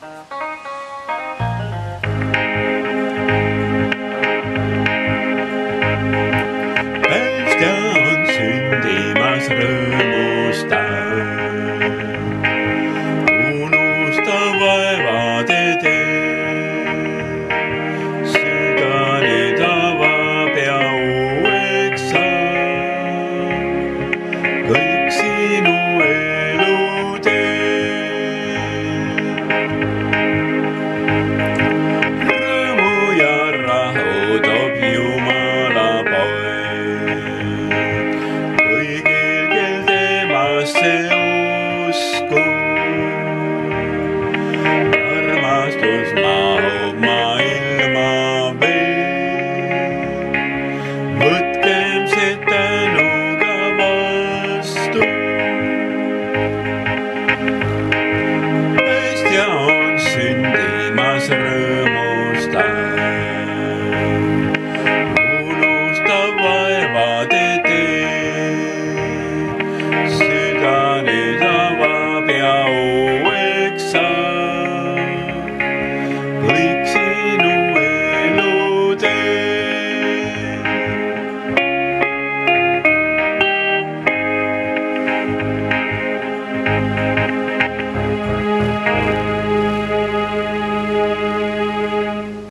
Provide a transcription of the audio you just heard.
Päästja on sündimas rõõmustav, unusta vaevade tee. Süda nüüd avab ja uueks saab kõik sinu elutee. Rõõmu ja rahu toob Jumala poeg kõigil, kel temasse uskub. Armastus